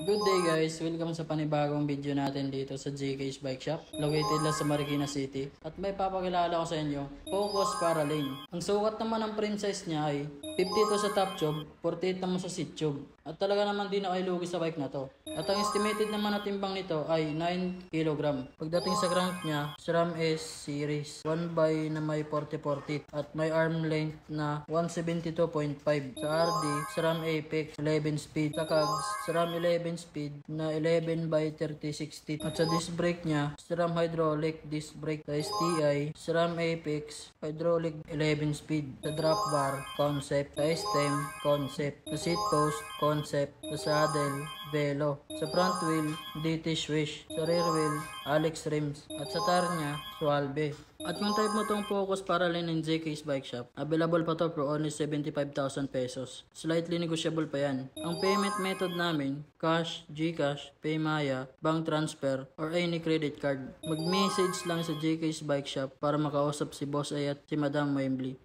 Good day guys! Welcome sa panibagong video natin dito sa JK's Bike Shop. Located lang sa Marikina City. At may papakilala ko sa inyo, Focus Paralane. Ang sukat naman ng print size niya ay 52 sa top tube, 48 naman sa seat tube. At talaga naman din ako ay lugi sa bike na to. At ang estimated naman na timbang nito ay 9 kg. Pagdating sa crank niya, SRAM S series 1x na may 40-40 at may arm length na 172.5. Sa RD, SRAM Apex 11 speed. Sa CAGS, SRAM 11 speed na 11x30-60. At sa disc brake niya, SRAM hydraulic disc brake. Sa STI, SRAM Apex hydraulic 11 speed. Sa drop bar, concept. Sa stem, concept. Sa seat post, concept. Sa saddle, Velo. Sa front wheel, DT Swish. Sa rear wheel, Alex rims. At sa tire niya, Sualbe. At kung type mo tong Focus Paralane in JK's Bike Shop, available pa to for only 75,000 pesos. Slightly negotiable pa yan. Ang payment method namin, cash, GCash, Paymaya, bank transfer, or any credit card. Mag-message lang sa JK's Bike Shop para makausap si Boss A at si Madam Wembley.